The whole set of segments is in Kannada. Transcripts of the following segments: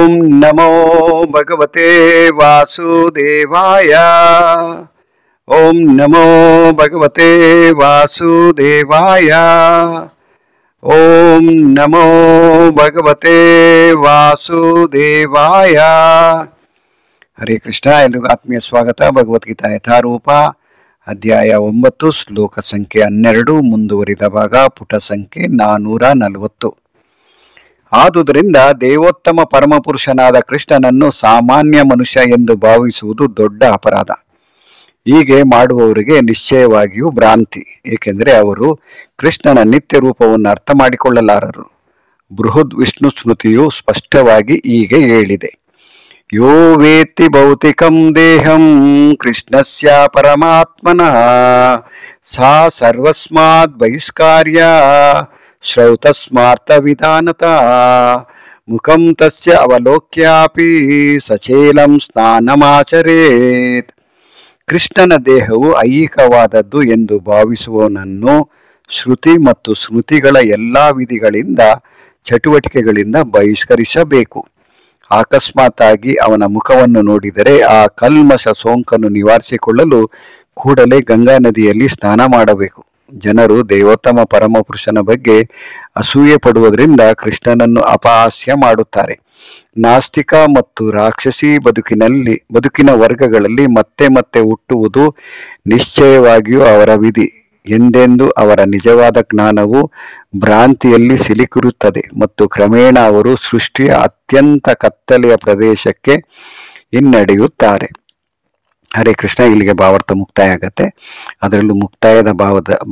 ಓಂ ನಮೋ ಭಗವತೆ ವಾಸುದೇವಾಯ. ಓಂ ನಮೋ ಭಗವತೆ ವಾಸುದೇವಾಯ. ಓಂ ನಮೋ ಭಗವತೆ ವಾಸುದೇವಾಯ. ಹರೇ ಕೃಷ್ಣ. ಎಲ್ರಿಗೂ ಆತ್ಮೀಯ ಸ್ವಾಗತ. ಭಗವದ್ಗೀತಾ ಯಥಾರೂಪ ಅಧ್ಯಾಯ 9 ಶ್ಲೋಕ ಸಂಖ್ಯೆ 12 ಮುಂದುವರಿದ ಭಾಗ ಪುಟ ಸಂಖ್ಯೆ 440. ಆದುದರಿಂದ ದೇವೋತ್ತಮ ಪರಮಪುರುಷನಾದ ಕೃಷ್ಣನನ್ನು ಸಾಮಾನ್ಯ ಮನುಷ್ಯ ಎಂದು ಭಾವಿಸುವುದು ದೊಡ್ಡ ಅಪರಾಧ. ಹೀಗೆ ಮಾಡುವವರಿಗೆ ನಿಶ್ಚಯವಾಗಿಯೂ ಭ್ರಾಂತಿ, ಏಕೆಂದರೆ ಅವರು ಕೃಷ್ಣನ ನಿತ್ಯ ರೂಪವನ್ನು ಅರ್ಥ ಮಾಡಿಕೊಳ್ಳಲಾರರು. ಬೃಹದ್ ವಿಷ್ಣು ಸ್ಮೃತಿಯು ಸ್ಪಷ್ಟವಾಗಿ ಹೀಗೆ ಹೇಳಿದೆ: ಯೋ ವೇತ್ತಿ ಭೌತಿಕಂ ದೇಹಂ ಕೃಷ್ಣಸ್ಯ ಪರಮಾತ್ಮನಃ ಸಾ ಸರ್ವಸ್ಮಾದ್ ಬಹಿಷ್ಕಾರ್ಯ ಶ್ರೌತಸ್ಮಾರ್ಥ ವಿಧಾನತ ಮುಖಂ ತಸ್ಯ ಅವಲೋಕ್ಯಾಪಿ ಸಚೇಲಂ ಸ್ನಾನಮಾಚರೇತ್. ಕೃಷ್ಣನ ದೇಹವು ಐಹಿಕವಾದದ್ದು ಎಂದು ಭಾವಿಸುವವನನ್ನು ಶ್ರುತಿ ಮತ್ತು ಸ್ಮೃತಿಗಳ ಎಲ್ಲ ವಿಧಿಗಳಿಂದ ಚಟುವಟಿಕೆಗಳಿಂದ ಬಹಿಷ್ಕರಿಸಬೇಕು. ಅಕಸ್ಮಾತ್ತಾಗಿ ಅವನ ಮುಖವನ್ನು ನೋಡಿದರೆ ಆ ಕಲ್ಮಶ ಸೋಂಕನ್ನು ನಿವಾರಿಸಿಕೊಳ್ಳಲು ಕೂಡಲೇ ಗಂಗಾ ನದಿಯಲ್ಲಿ ಸ್ನಾನ ಮಾಡಬೇಕು. ಜನರು ದೇವೋತ್ತಮ ಪರಮಪುರುಷನ ಬಗ್ಗೆ ಅಸೂಯೆ ಪಡುವುದರಿಂದ ಕೃಷ್ಣನನ್ನು ಅಪಹಾಸ್ಯ ಮಾಡುತ್ತಾರೆ. ನಾಸ್ತಿಕ ಮತ್ತು ರಾಕ್ಷಸಿ ಬದುಕಿನ ವರ್ಗಗಳಲ್ಲಿ ಮತ್ತೆ ಮತ್ತೆ ಹುಟ್ಟುವುದು ನಿಶ್ಚಯವಾಗಿಯೂ ಅವರ ವಿಧಿ. ಎಂದೆಂದು ಅವರ ನಿಜವಾದ ಜ್ಞಾನವು ಭ್ರಾಂತಿಯಲ್ಲಿ ಸಿಲುಕಿರುತ್ತದೆ ಮತ್ತು ಕ್ರಮೇಣ ಅವರು ಸೃಷ್ಟಿಯ ಅತ್ಯಂತ ಕತ್ತಲೆಯ ಪ್ರದೇಶಕ್ಕೆ ಹಿನ್ನಡೆಯುತ್ತಾರೆ. ಹರೇ ಕೃಷ್ಣ. ಇಲ್ಲಿಗೆ ಭಾವಾರ್ಥ ಮುಕ್ತಾಯ ಆಗತ್ತೆ. ಅದರಲ್ಲೂ ಮುಕ್ತಾಯದ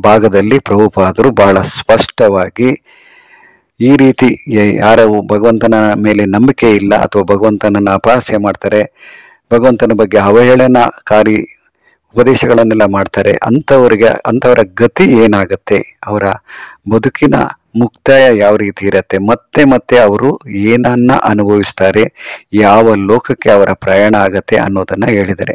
ಭಾಗದಲ್ಲಿ ಪ್ರಭುಪಾದರು ಬಹಳ ಸ್ಪಷ್ಟವಾಗಿ ಈ ರೀತಿ ಯಾರು ಭಗವಂತನ ಮೇಲೆ ನಂಬಿಕೆ ಇಲ್ಲ ಅಥವಾ ಭಗವಂತನನ್ನು ಅಪಹಾಸ್ಯ ಮಾಡ್ತಾರೆ, ಭಗವಂತನ ಬಗ್ಗೆ ಅವಹೇಳನಕಾರಿ ಉಪದೇಶಗಳನ್ನೆಲ್ಲ ಮಾಡ್ತಾರೆ, ಅಂಥವರ ಗತಿ ಏನಾಗತ್ತೆ, ಅವರ ಬದುಕಿನ ಮುಕ್ತಾಯ ಯಾವ ರೀತಿ ಇರುತ್ತೆ, ಮತ್ತೆ ಮತ್ತೆ ಅವರು ಏನನ್ನ ಅನುಭವಿಸ್ತಾರೆ, ಯಾವ ಲೋಕಕ್ಕೆ ಅವರ ಪ್ರಯಾಣ ಆಗತ್ತೆ ಅನ್ನೋದನ್ನ ಹೇಳಿದರೆ,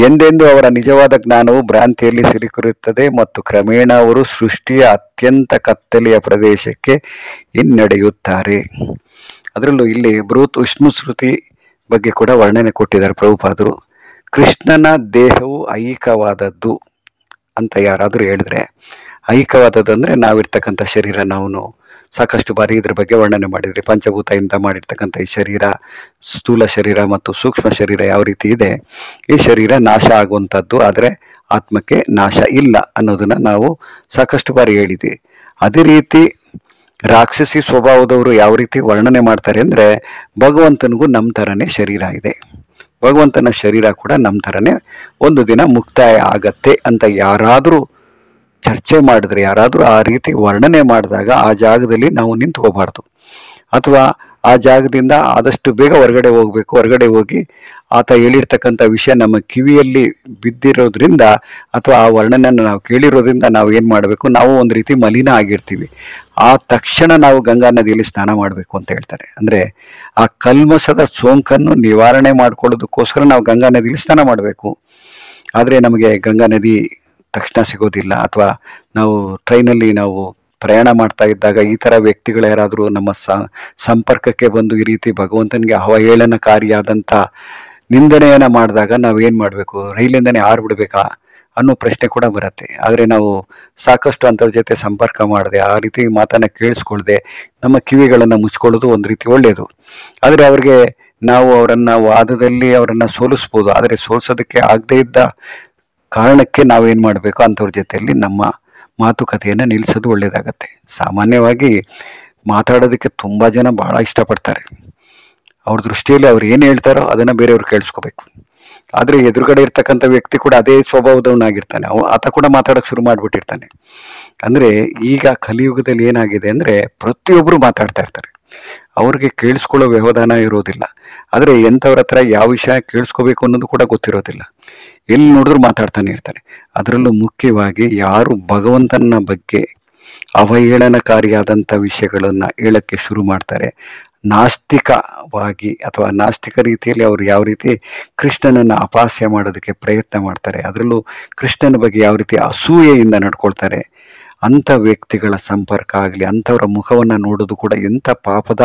ಎಂದೆಂದು ಅವರ ನಿಜವಾದ ಜ್ಞಾನವು ಭ್ರಾಂತಿಯಲ್ಲಿ ಸಿಲುಕಿರುತ್ತದೆ ಮತ್ತು ಕ್ರಮೇಣ ಅವರು ಸೃಷ್ಟಿಯ ಅತ್ಯಂತ ಕತ್ತಲೆಯ ಪ್ರದೇಶಕ್ಕೆ ಹಿನ್ನಡೆಯುತ್ತಾರೆ. ಅದರಲ್ಲೂ ಇಲ್ಲಿ ಬೃಹತ್ ವಿಷ್ಣು ಶ್ರುತಿ ಬಗ್ಗೆ ಕೂಡ ವರ್ಣನೆ ಕೊಟ್ಟಿದ್ದಾರೆ ಪ್ರಭುಪಾದರು. ಕೃಷ್ಣನ ದೇಹವು ಐಹಿಕವಾದದ್ದು ಅಂತ ಯಾರಾದರೂ ಹೇಳಿದ್ರೆ, ಐಹಿಕವಾದದ್ದು ಅಂದರೆ ನಾವಿರ್ತಕ್ಕಂಥ ಶರೀರ, ನಾವು ಸಾಕಷ್ಟು ಬಾರಿ ಇದ್ರ ಬಗ್ಗೆ ವರ್ಣನೆ ಮಾಡಿದ್ರಿ. ಪಂಚಭೂತದಿಂದ ಮಾಡಿರ್ತಕ್ಕಂಥ ಈ ಶರೀರ, ಸ್ಥೂಲ ಶರೀರ ಮತ್ತು ಸೂಕ್ಷ್ಮ ಶರೀರ ಯಾವ ರೀತಿ ಇದೆ, ಈ ಶರೀರ ನಾಶ ಆಗುವಂಥದ್ದು, ಆದರೆ ಆತ್ಮಕ್ಕೆ ನಾಶ ಇಲ್ಲ ಅನ್ನೋದನ್ನ ನಾವು ಸಾಕಷ್ಟು ಬಾರಿ ಹೇಳಿದ್ವಿ. ಅದೇ ರೀತಿ ರಾಕ್ಷಸಿ ಸ್ವಭಾವದವರು ಯಾವ ರೀತಿ ವರ್ಣನೆ ಮಾಡ್ತಾರೆ ಅಂದರೆ, ಭಗವಂತನಿಗೂ ನಮ್ಮ ಥರನೇ ಶರೀರ ಇದೆ, ಭಗವಂತನ ಶರೀರ ಕೂಡ ನಮ್ಮ ಥರನೇ ಒಂದು ದಿನ ಮುಕ್ತಾಯ ಆಗತ್ತೆ ಅಂತ ಯಾರಾದರೂ ಚರ್ಚೆ ಮಾಡಿದ್ರೆ, ಯಾರಾದರೂ ಆ ರೀತಿ ವರ್ಣನೆ ಮಾಡಿದಾಗ ಆ ಜಾಗದಲ್ಲಿ ನಾವು ನಿಂತ್ಕೋಬಾರ್ದು, ಅಥವಾ ಆ ಜಾಗದಿಂದ ಆದಷ್ಟು ಬೇಗ ಹೊರಗಡೆ ಹೋಗಬೇಕು. ಹೊರಗಡೆ ಹೋಗಿ ಆತ ಹೇಳಿರ್ತಕ್ಕಂಥ ವಿಷಯ ನಮ್ಮ ಕಿವಿಯಲ್ಲಿ ಬಿದ್ದಿರೋದ್ರಿಂದ ಅಥವಾ ಆ ವರ್ಣನೆಯನ್ನು ನಾವು ಕೇಳಿರೋದ್ರಿಂದ ನಾವು ಏನು ಮಾಡಬೇಕು, ನಾವು ಒಂದು ರೀತಿ ಮಲಿನ ಆಗಿರ್ತೀವಿ. ಆ ತಕ್ಷಣ ನಾವು ಗಂಗಾ ನದಿಯಲ್ಲಿ ಸ್ನಾನ ಮಾಡಬೇಕು ಅಂತ ಹೇಳ್ತಾರೆ. ಅಂದರೆ ಆ ಕಲ್ಮಶದ ಸೋಂಕನ್ನು ನಿವಾರಣೆ ಮಾಡ್ಕೊಳ್ಳೋದಕ್ಕೋಸ್ಕರ ನಾವು ಗಂಗಾ ನದಿಯಲ್ಲಿ ಸ್ನಾನ ಮಾಡಬೇಕು. ಆದರೆ ನಮಗೆ ಗಂಗಾ ನದಿ ತಕ್ಷಣ ಸಿಗೋದಿಲ್ಲ, ಅಥವಾ ನಾವು ಟ್ರೈನಲ್ಲಿ ನಾವು ಪ್ರಯಾಣ ಮಾಡ್ತಾ ಇದ್ದಾಗ ಈ ಥರ ವ್ಯಕ್ತಿಗಳು ಯಾರಾದರೂ ನಮ್ಮ ಸಂಪರ್ಕಕ್ಕೆ ಬಂದು ಈ ರೀತಿ ಭಗವಂತನಿಗೆ ಅವಹೇಳನಕಾರಿಯಾದಂಥ ನಿಂದನೆಯನ್ನು ಮಾಡಿದಾಗ ನಾವೇನು ಮಾಡಬೇಕು, ರೈಲಿಂದನೇ ಹಾರ್ಬಿಡ್ಬೇಕಾ ಅನ್ನೋ ಪ್ರಶ್ನೆ ಕೂಡ ಬರುತ್ತೆ. ಆದರೆ ನಾವು ಸಾಕಷ್ಟು ಅಂಥವ್ರ ಜೊತೆ ಸಂಪರ್ಕ ಮಾಡದೆ, ಆ ರೀತಿ ಮಾತನ್ನು ಕೇಳಿಸ್ಕೊಳ್ದೆ ನಮ್ಮ ಕಿವಿಗಳನ್ನು ಮುಚ್ಕೊಳ್ಳೋದು ಒಂದು ರೀತಿ ಒಳ್ಳೆಯದು. ಆದರೆ ಅವ್ರಿಗೆ ನಾವು ವಾದದಲ್ಲಿ ಅವರನ್ನು ಸೋಲಿಸ್ಬೋದು, ಆದರೆ ಸೋಲಿಸೋದಕ್ಕೆ ಆಗದೇ ಇದ್ದ ಕಾರಣಕ್ಕೆ ನಾವೇನು ಮಾಡಬೇಕು, ಅಂಥವ್ರ ಜೊತೆಯಲ್ಲಿ ನಮ್ಮ ಮಾತುಕತೆಯನ್ನು ನಿಲ್ಲಿಸೋದು ಒಳ್ಳೆಯದಾಗತ್ತೆ. ಸಾಮಾನ್ಯವಾಗಿ ಮಾತಾಡೋದಕ್ಕೆ ತುಂಬ ಜನ ಭಾಳ ಇಷ್ಟಪಡ್ತಾರೆ. ಅವ್ರ ದೃಷ್ಟಿಯಲ್ಲಿ ಅವ್ರು ಏನು ಹೇಳ್ತಾರೋ ಅದನ್ನು ಬೇರೆಯವ್ರು ಕೇಳಿಸ್ಕೋಬೇಕು. ಆದರೆ ಎದುರುಗಡೆ ಇರ್ತಕ್ಕಂಥ ವ್ಯಕ್ತಿ ಕೂಡ ಅದೇ ಸ್ವಭಾವದವನಾಗಿರ್ತಾನೆ, ಆತ ಕೂಡ ಮಾತಾಡೋಕ್ಕೆ ಶುರು ಮಾಡಿಬಿಟ್ಟಿರ್ತಾನೆ. ಅಂದರೆ ಈಗ ಕಲಿಯುಗದಲ್ಲಿ ಏನಾಗಿದೆ ಅಂದರೆ, ಪ್ರತಿಯೊಬ್ಬರು ಮಾತಾಡ್ತಾ ಇರ್ತಾರೆ, ಅವ್ರಿಗೆ ಕೇಳಿಸ್ಕೊಳ್ಳೋ ವ್ಯವಧಾನ ಇರೋದಿಲ್ಲ. ಆದರೆ ಎಂಥವ್ರ ಹತ್ರ ಯಾವ ವಿಷಯ ಕೇಳಿಸ್ಕೋಬೇಕು ಅನ್ನೋದು ಕೂಡ ಗೊತ್ತಿರೋದಿಲ್ಲ, ಎಲ್ಲಿ ನೋಡಿದ್ರು ಮಾತಾಡ್ತಾನೆ ಇರ್ತಾರೆ. ಅದರಲ್ಲೂ ಮುಖ್ಯವಾಗಿ ಯಾರು ಭಗವಂತನ ಬಗ್ಗೆ ಅವಹೇಳನಕಾರಿಯಾದಂಥ ವಿಷಯಗಳನ್ನು ಹೇಳಕ್ಕೆ ಶುರು ಮಾಡ್ತಾರೆ, ನಾಸ್ತಿಕವಾಗಿ ಅಥವಾ ನಾಸ್ತಿಕ ರೀತಿಯಲ್ಲಿ ಅವರು ಯಾವ ರೀತಿ ಕೃಷ್ಣನನ್ನು ಅಪಹಾಸ್ಯ ಮಾಡೋದಕ್ಕೆ ಪ್ರಯತ್ನ ಮಾಡ್ತಾರೆ, ಅದರಲ್ಲೂ ಕೃಷ್ಣನ ಬಗ್ಗೆ ಯಾವ ರೀತಿ ಅಸೂಯೆಯಿಂದ ನಡ್ಕೊಳ್ತಾರೆ, ಅಂಥ ವ್ಯಕ್ತಿಗಳ ಸಂಪರ್ಕ ಆಗಲಿ, ಅಂಥವರ ಮುಖವನ್ನು ನೋಡೋದು ಕೂಡ ಎಂಥ ಪಾಪದ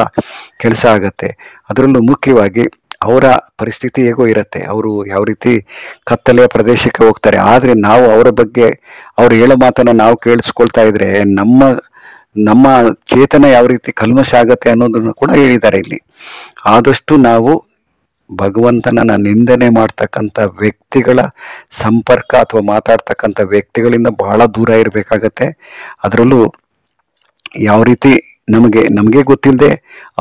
ಕೆಲಸ ಆಗತ್ತೆ. ಅದರಲ್ಲೂ ಮುಖ್ಯವಾಗಿ ಅವರ ಪರಿಸ್ಥಿತಿ ಹೇಗೋ ಇರುತ್ತೆ, ಅವರು ಯಾವ ರೀತಿ ಕತ್ತಲೆಯ ಪ್ರದೇಶಕ್ಕೆ ಹೋಗ್ತಾರೆ. ಆದರೆ ನಾವು ಅವರ ಬಗ್ಗೆ ಅವ್ರು ಹೇಳೋ ಮಾತನ್ನು ನಾವು ಕೇಳಿಸ್ಕೊಳ್ತಾ ಇದ್ರೆ ನಮ್ಮ ನಮ್ಮ ಚೇತನ ಯಾವ ರೀತಿ ಕಲ್ಮಶ ಆಗತ್ತೆ ಅನ್ನೋದನ್ನು ಕೂಡ ಹೇಳಿದ್ದಾರೆ ಇಲ್ಲಿ. ಆದಷ್ಟು ನಾವು ಭಗವಂತನನ್ನ ನಿಂದನೆ ಮಾಡ್ತಕ್ಕಂಥ ವ್ಯಕ್ತಿಗಳ ಸಂಪರ್ಕ ಅಥವಾ ಮಾತಾಡ್ತಕ್ಕಂಥ ವ್ಯಕ್ತಿಗಳಿಂದ ಬಹಳ ದೂರ ಇರಬೇಕಾಗತ್ತೆ. ಅದರಲ್ಲೂ ಯಾವ ರೀತಿ ನಮಗೆ ಗೊತ್ತಿಲ್ಲದೆ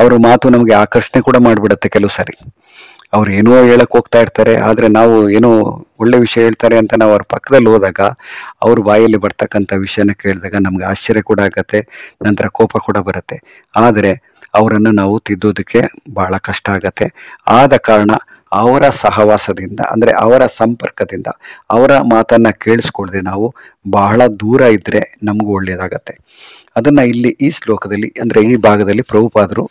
ಅವರ ಮಾತು ನಮಗೆ ಆಕರ್ಷಣೆ ಕೂಡ ಮಾಡಿಬಿಡತ್ತೆ. ಕೆಲವು ಸಾರಿ ಅವ್ರು ಏನೋ ಹೇಳಕ್ ಹೋಗ್ತಾ ಇರ್ತಾರೆ, ಆದರೆ ನಾವು ಏನೋ ಒಳ್ಳೆ ವಿಷಯ ಹೇಳ್ತಾರೆ ಅಂತ ನಾವು ಅವ್ರ ಪಕ್ಕದಲ್ಲಿ ಹೋದಾಗ ಅವ್ರ ಬಾಯಲ್ಲಿ ಬರ್ತಕ್ಕಂಥ ವಿಷಯನ ಕೇಳಿದಾಗ ನಮ್ಗೆ ಆಶ್ಚರ್ಯ ಕೂಡ ಆಗತ್ತೆ, ನಂತರ ಕೋಪ ಕೂಡ ಬರುತ್ತೆ. ಆದರೆ ಅವರನ್ನು ನಾವು ತಿದ್ದೋದಕ್ಕೆ ಬಹಳ ಕಷ್ಟ ಆಗತ್ತೆ. ಆದ ಕಾರಣ ಅವರ ಸಹವಾಸದಿಂದ, ಅಂದರೆ ಅವರ ಸಂಪರ್ಕದಿಂದ, ಅವರ ಮಾತನ್ನು ಕೇಳಿಸ್ಕೊಳ್ದೆ ನಾವು ಬಹಳ ದೂರ ಇದ್ದರೆ ನಮಗೂ ಒಳ್ಳೆಯದಾಗತ್ತೆ. ಅದನ್ನು ಇಲ್ಲಿ ಈ ಶ್ಲೋಕದಲ್ಲಿ, ಅಂದರೆ ಈ ಭಾಗದಲ್ಲಿ ಪ್ರಭುಪಾದರು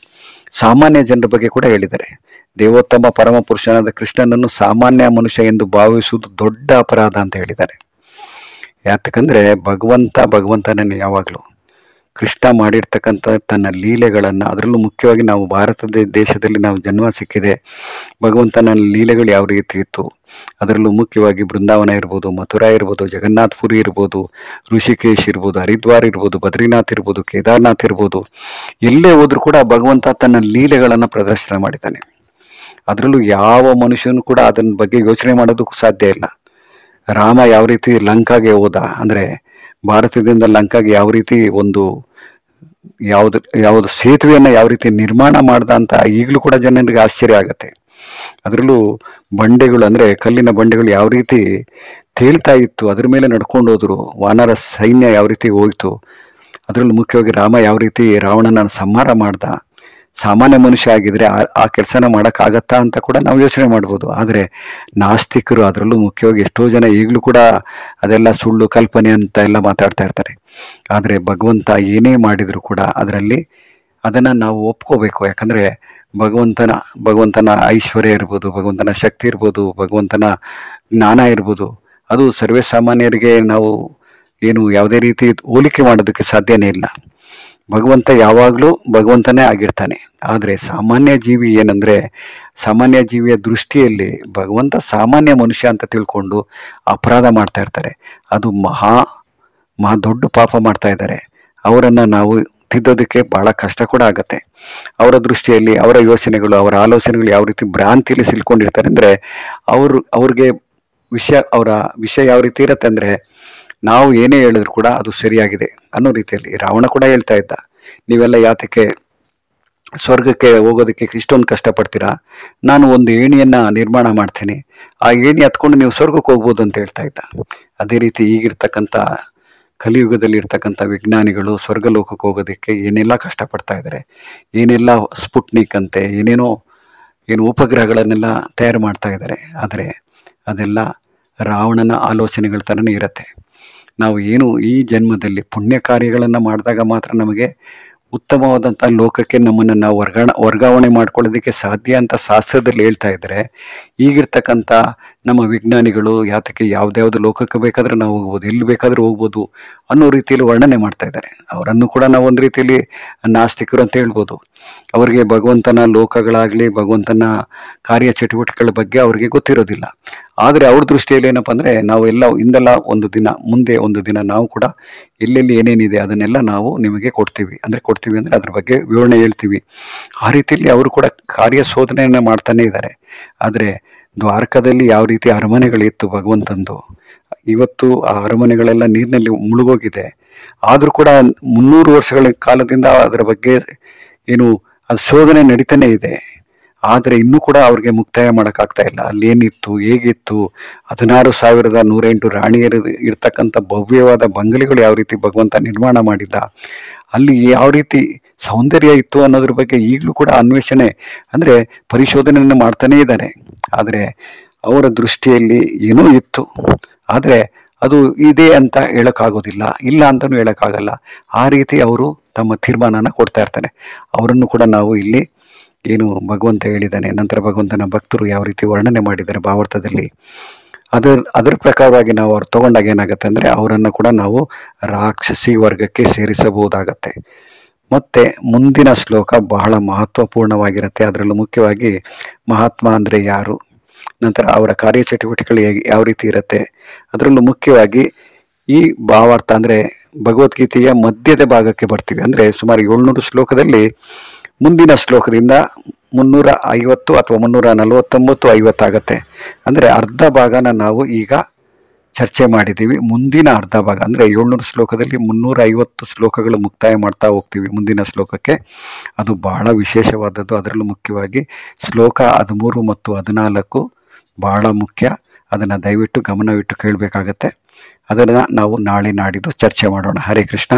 ಸಾಮಾನ್ಯ ಜನರ ಬಗ್ಗೆ ಕೂಡ ಹೇಳಿದ್ದಾರೆ. ದೇವೋತ್ತಮ ಪರಮ ಪುರುಷನಾದ ಕೃಷ್ಣನನ್ನು ಸಾಮಾನ್ಯ ಮನುಷ್ಯ ಎಂದು ಭಾವಿಸುವುದು ದೊಡ್ಡ ಅಪರಾಧ ಅಂತ ಹೇಳಿದ್ದಾರೆ. ಯಾಕಂದರೆ ಭಗವಂತನನ್ನು ಯಾವಾಗಲೂ ಕೃಷ್ಣ ಮಾಡಿರ್ತಕ್ಕಂಥ ತನ್ನ ಲೀಲೆಗಳನ್ನು, ಅದರಲ್ಲೂ ಮುಖ್ಯವಾಗಿ ನಾವು ಭಾರತದ ದೇಶದಲ್ಲಿ ನಾವು ಜನ್ಮ ಸಿಕ್ಕಿದೆ, ಭಗವಂತನ ಲೀಲೆಗಳು ಯಾವ ರೀತಿ ಇತ್ತು, ಅದರಲ್ಲೂ ಮುಖ್ಯವಾಗಿ ಬೃಂದಾವನ ಇರ್ಬೋದು, ಮಥುರಾ ಇರ್ಬೋದು, ಜಗನ್ನಾಥಪುರಿ ಇರ್ಬೋದು, ಋಷಿಕೇಶ್ ಇರ್ಬೋದು, ಹರಿದ್ವಾರ್ ಇರ್ಬೋದು, ಬದ್ರಿನಾಥ್ ಇರ್ಬೋದು, ಕೇದಾರ್ನಾಥ್ ಇರ್ಬೋದು, ಎಲ್ಲೇ ಹೋದ್ರೂ ಕೂಡ ಭಗವಂತ ತನ್ನ ಲೀಲೆಗಳನ್ನು ಪ್ರದರ್ಶನ ಮಾಡಿದ್ದಾನೆ. ಅದರಲ್ಲೂ ಯಾವ ಮನುಷ್ಯನೂ ಕೂಡ ಅದನ್ನ ಬಗ್ಗೆ ಯೋಚನೆ ಮಾಡೋದಕ್ಕೂ ಸಾಧ್ಯ ಇಲ್ಲ. ರಾಮ ಯಾವ ರೀತಿ ಲಂಕಾಗೆ ಹೋದ, ಅಂದರೆ ಭಾರತದಿಂದ ಲಂಕಾಗೆ ಯಾವ ರೀತಿ ಒಂದು ಯಾವುದು ಸೇತುವೆಯನ್ನು ಯಾವ ರೀತಿ ನಿರ್ಮಾಣ ಮಾಡ್ದ ಅಂತ ಈಗಲೂ ಕೂಡ ಜನರಿಗೆ ಆಶ್ಚರ್ಯ ಆಗತ್ತೆ. ಅದರಲ್ಲೂ ಬಂಡೆಗಳು, ಅಂದರೆ ಕಲ್ಲಿನ ಬಂಡೆಗಳು ಯಾವ ರೀತಿ ತೇಲ್ತಾ ಇತ್ತು, ಅದ್ರ ಮೇಲೆ ನಡ್ಕೊಂಡು ಹೋದ್ರು, ವಾನರ ಸೈನ್ಯ ಯಾವ ರೀತಿ ಹೋಯ್ತು. ಅದರಲ್ಲೂ ಮುಖ್ಯವಾಗಿ ರಾಮ ಯಾವ ರೀತಿ ರಾವಣನ ಸಂಹಾರ ಮಾಡ್ದ. ಸಾಮಾನ್ಯ ಮನುಷ್ಯ ಆಗಿದ್ರೆ ಆ ಕೆಲಸನ ಮಾಡೋಕ್ಕಾಗತ್ತಾ ಅಂತ ಕೂಡ ನಾವು ಯೋಚನೆ ಮಾಡ್ಬೋದು. ಆದರೆ ನಾಸ್ತಿಕರು, ಅದರಲ್ಲೂ ಮುಖ್ಯವಾಗಿ ಎಷ್ಟೋ ಜನ ಈಗಲೂ ಕೂಡ ಅದೆಲ್ಲ ಸುಳ್ಳು ಕಲ್ಪನೆ ಅಂತ ಎಲ್ಲ ಮಾತಾಡ್ತಾ ಇರ್ತಾರೆ. ಆದರೆ ಭಗವಂತ ಏನೇ ಮಾಡಿದರೂ ಕೂಡ ಅದನ್ನು ನಾವು ಒಪ್ಕೋಬೇಕು. ಯಾಕಂದರೆ ಭಗವಂತನ ಐಶ್ವರ್ಯ ಇರ್ಬೋದು, ಭಗವಂತನ ಶಕ್ತಿ ಇರ್ಬೋದು, ಭಗವಂತನ ಜ್ಞಾನ ಇರ್ಬೋದು, ಅದು ಸರ್ವೇ ಸಾಮಾನ್ಯರಿಗೆ ನಾವು ಯಾವುದೇ ರೀತಿ ಹೋಲಿಕೆ ಮಾಡೋದಕ್ಕೆ ಸಾಧ್ಯನೇ ಇಲ್ಲ. ಭಗವಂತ ಯಾವಾಗಲೂ ಭಗವಂತನೇ ಆಗಿರ್ತಾನೆ. ಆದರೆ ಸಾಮಾನ್ಯ ಜೀವಿ ಏನಂದರೆ, ಸಾಮಾನ್ಯ ಜೀವಿಯ ದೃಷ್ಟಿಯಲ್ಲಿ ಭಗವಂತ ಸಾಮಾನ್ಯ ಮನುಷ್ಯ ಅಂತ ತಿಳ್ಕೊಂಡು ಅಪರಾಧ ಮಾಡ್ತಾ ಇರ್ತಾರೆ. ಅದು ಮಹಾ ದೊಡ್ಡ ಪಾಪ ಮಾಡ್ತಾ ಇದ್ದಾರೆ. ಅವರನ್ನು ನಾವು ತಿದ್ದೋದಕ್ಕೆ ಬಹಳ ಕಷ್ಟ ಕೂಡ ಆಗತ್ತೆ. ಅವರ ದೃಷ್ಟಿಯಲ್ಲಿ ಅವರ ಯೋಚನೆಗಳು, ಅವರ ಆಲೋಚನೆಗಳು ಯಾವ ರೀತಿ ಭ್ರಾಂತಿಯಲ್ಲಿ ಸಿಲ್ಕೊಂಡಿರ್ತಾರೆ ಅಂದರೆ, ಅವ್ರಿಗೆ ಅವರ ವಿಷಯ ಯಾವ ರೀತಿ ಇರುತ್ತೆ ಅಂದರೆ, ನಾವು ಏನೇ ಹೇಳಿದ್ರು ಕೂಡ ಅದು ಸರಿಯಾಗಿದೆ ಅನ್ನೋ ರೀತಿಯಲ್ಲಿ. ರಾವಣ ಕೂಡ ಹೇಳ್ತಾ ಇದ್ದ, ನೀವೆಲ್ಲ ಯಾತಕ್ಕೆ ಸ್ವರ್ಗಕ್ಕೆ ಹೋಗೋದಕ್ಕೆ ಇಷ್ಟೊಂದು ಕಷ್ಟಪಡ್ತೀರಾ, ನಾನು ಒಂದು ಏಣಿಯನ್ನು ನಿರ್ಮಾಣ ಮಾಡ್ತೀನಿ, ಆ ಏಣಿ ಹತ್ಕೊಂಡು ನೀವು ಸ್ವರ್ಗಕ್ಕೆ ಹೋಗ್ಬೋದು ಅಂತ ಹೇಳ್ತಾ ಇದ್ದ. ಅದೇ ರೀತಿ ಈಗಿರ್ತಕ್ಕಂಥ ಕಲಿಯುಗದಲ್ಲಿ ಇರ್ತಕ್ಕಂಥ ವಿಜ್ಞಾನಿಗಳು ಸ್ವರ್ಗಲೋಕಕ್ಕೆ ಹೋಗೋದಕ್ಕೆ ಏನೆಲ್ಲ ಕಷ್ಟಪಡ್ತಾ ಇದ್ದಾರೆ, ಏನೆಲ್ಲ ಸ್ಪುಟ್ನಿಕ್ ಅಂತೆ ಏನು ಉಪಗ್ರಹಗಳನ್ನೆಲ್ಲ ತಯಾರು ಮಾಡ್ತಾ ಇದ್ದಾರೆ. ಆದರೆ ಅದೆಲ್ಲ ರಾವಣನ ಆಲೋಚನೆಗಳ ಥರನೇ ಇರುತ್ತೆ. ನಾವು ಈ ಜನ್ಮದಲ್ಲಿ ಪುಣ್ಯ ಕಾರ್ಯಗಳನ್ನು ಮಾಡಿದಾಗ ಮಾತ್ರ ನಮಗೆ ಉತ್ತಮವಾದಂಥ ಲೋಕಕ್ಕೆ ನಮ್ಮನ್ನು ನಾವು ವರ್ಗಾವಣೆ ಮಾಡ್ಕೊಳ್ಳೋದಕ್ಕೆ ಸಾಧ್ಯ ಅಂತ ಶಾಸ್ತ್ರದಲ್ಲಿ ಹೇಳ್ತಾ ಇದ್ದಾರೆ. ಈಗಿರ್ತಕ್ಕಂಥ ನಮ್ಮ ವಿಜ್ಞಾನಿಗಳು ಯಾತಕ್ಕೆ ಯಾವ್ದ್ಯಾವ್ದು ಲೋಕಕ್ಕೆ ಬೇಕಾದ್ರೆ ನಾವು ಹೋಗ್ಬೋದು, ಎಲ್ಲಿ ಬೇಕಾದರೂ ಹೋಗ್ಬೋದು ಅನ್ನೋ ರೀತಿಯಲ್ಲಿ ವರ್ಣನೆ ಮಾಡ್ತಾ ಇದ್ದಾರೆ. ಅವರನ್ನು ಕೂಡ ನಾವು ಒಂದು ರೀತಿಯಲ್ಲಿ ನಾಸ್ತಿಕರು ಅಂತ ಹೇಳ್ಬೋದು. ಅವರಿಗೆ ಭಗವಂತನ ಲೋಕಗಳಾಗಲಿ, ಭಗವಂತನ ಕಾರ್ಯಚಟುವಟಿಕೆಗಳ ಬಗ್ಗೆ ಅವರಿಗೆ ಗೊತ್ತಿರೋದಿಲ್ಲ. ಆದರೆ ಅವ್ರ ದೃಷ್ಟಿಯಲ್ಲಿ ಏನಪ್ಪ ಅಂದರೆ, ನಾವೆಲ್ಲ ಮುಂದೆ ಒಂದು ದಿನ ನಾವು ಕೂಡ ಎಲ್ಲೆಲ್ಲಿ ಏನೇನಿದೆ ಅದನ್ನೆಲ್ಲ ನಾವು ನಿಮಗೆ ಕೊಡ್ತೀವಿ ಅಂದರೆ ಅದ್ರ ಬಗ್ಗೆ ವಿವರಣೆ ಹೇಳ್ತೀವಿ. ಆ ರೀತಿಯಲ್ಲಿ ಅವರು ಕೂಡ ಕಾರ್ಯ ಶೋಧನೆಯನ್ನು ಮಾಡ್ತಾನೆ ಇದ್ದಾರೆ. ಆದರೆ ದ್ವಾರಕದಲ್ಲಿ ಯಾವ ರೀತಿ ಅರಮನೆಗಳಿತ್ತು ಭಗವಂತಂದು, ಇವತ್ತು ಆ ಅರಮನೆಗಳೆಲ್ಲ ನೀರಿನಲ್ಲಿ ಮುಳುಗೋಗಿದೆ. ಆದರೂ ಕೂಡ 300 ವರ್ಷಗಳ ಕಾಲದಿಂದ ಅದರ ಬಗ್ಗೆ ಅದು ಶೋಧನೆ ನಡೀತಾನೆ ಇದೆ. ಆದರೆ ಇನ್ನೂ ಕೂಡ ಅವ್ರಿಗೆ ಮುಕ್ತಾಯ ಮಾಡೋಕ್ಕಾಗ್ತಾ ಇಲ್ಲ. ಅಲ್ಲೇನಿತ್ತು, ಹೇಗಿತ್ತು, 16,108 ರಾಣಿಯರು ಇರ್ತಕ್ಕಂಥ ಭವ್ಯವಾದ ಬಂಗಲೆಗಳು ಯಾವ ರೀತಿ ಭಗವಂತ ನಿರ್ಮಾಣ ಮಾಡಿದ್ದ, ಅಲ್ಲಿ ಯಾವ ರೀತಿ ಸೌಂದರ್ಯ ಇತ್ತು ಅನ್ನೋದ್ರ ಬಗ್ಗೆ ಈಗಲೂ ಕೂಡ ಅನ್ವೇಷಣೆ ಅಂದರೆ ಪರಿಶೋಧನೆಯನ್ನು ಮಾಡ್ತಾನೇ ಇದ್ದಾರೆ. ಆದರೆ ಅವರ ದೃಷ್ಟಿಯಲ್ಲಿ ಏನೋ ಇತ್ತು, ಆದರೆ ಅದು ಇದೆ ಅಂತ ಹೇಳೋಕ್ಕಾಗೋದಿಲ್ಲ, ಇಲ್ಲ ಅಂತಲೂ ಹೇಳೋಕ್ಕಾಗಲ್ಲ. ಆ ರೀತಿ ಅವರು ತಮ್ಮ ತೀರ್ಮಾನನ ಕೊಡ್ತಾ ಇರ್ತಾನೆ. ಅವರನ್ನು ಕೂಡ ನಾವು ಇಲ್ಲಿ ಭಗವಂತ ಹೇಳಿದ್ದಾನೆ. ನಂತರ ಭಗವಂತನ ಭಕ್ತರು ಯಾವ ರೀತಿ ವರ್ಣನೆ ಮಾಡಿದ್ದಾರೆ ಭಾವಾರ್ಥದಲ್ಲಿ, ಅದ್ರ ಪ್ರಕಾರವಾಗಿ ನಾವು ಅವ್ರು ತಗೊಂಡಾಗ ಏನಾಗುತ್ತೆ ಅಂದರೆ ಅವರನ್ನು ಕೂಡ ನಾವು ರಾಕ್ಷಸಿ ವರ್ಗಕ್ಕೆ ಸೇರಿಸಬಹುದಾಗತ್ತೆ. ಮತ್ತು ಮುಂದಿನ ಶ್ಲೋಕ ಬಹಳ ಮಹತ್ವಪೂರ್ಣವಾಗಿರುತ್ತೆ. ಅದರಲ್ಲೂ ಮುಖ್ಯವಾಗಿ ಮಹಾತ್ಮ ಅಂದರೆ ಯಾರು, ನಂತರ ಅವರ ಕಾರ್ಯಚಟುವಟಿಕೆಗಳು ಯಾವ ರೀತಿ ಇರುತ್ತೆ, ಅದರಲ್ಲೂ ಮುಖ್ಯವಾಗಿ ಈ ಭಾವಾರ್ಥ ಅಂದರೆ ಭಗವದ್ಗೀತೆಯ ಮಧ್ಯದ ಭಾಗಕ್ಕೆ ಬರ್ತೀವಿ. ಅಂದರೆ ಸುಮಾರು 700 ಶ್ಲೋಕದಲ್ಲಿ ಮುಂದಿನ ಶ್ಲೋಕದಿಂದ 350 ಅಥವಾ 349, 50 ಆಗುತ್ತೆ. ಅಂದರೆ ಅರ್ಧ ಭಾಗನ ನಾವು ಈಗ ಚರ್ಚೆ ಮಾಡಿದ್ದೀವಿ. ಮುಂದಿನ ಅರ್ಧ ಭಾಗ ಅಂದರೆ 700 ಶ್ಲೋಕದಲ್ಲಿ 350 ಶ್ಲೋಕಗಳು ಮುಕ್ತಾಯ ಮಾಡ್ತಾ ಹೋಗ್ತೀವಿ ಮುಂದಿನ ಶ್ಲೋಕಕ್ಕೆ. ಅದು ಬಹಳ ವಿಶೇಷವಾದದ್ದು. ಅದರಲ್ಲೂ ಮುಖ್ಯವಾಗಿ ಶ್ಲೋಕ 13 ಮತ್ತು 14 ಬಹಳ ಮುಖ್ಯ. ಅದನ್ನು ದಯವಿಟ್ಟು ಗಮನವಿಟ್ಟು ಕೇಳಬೇಕಾಗತ್ತೆ. ಅದನ್ನು ನಾವು ನಾಳೆ ನಾಡಿದ್ದು ಚರ್ಚೆ ಮಾಡೋಣ. ಹರೇ ಕೃಷ್ಣ.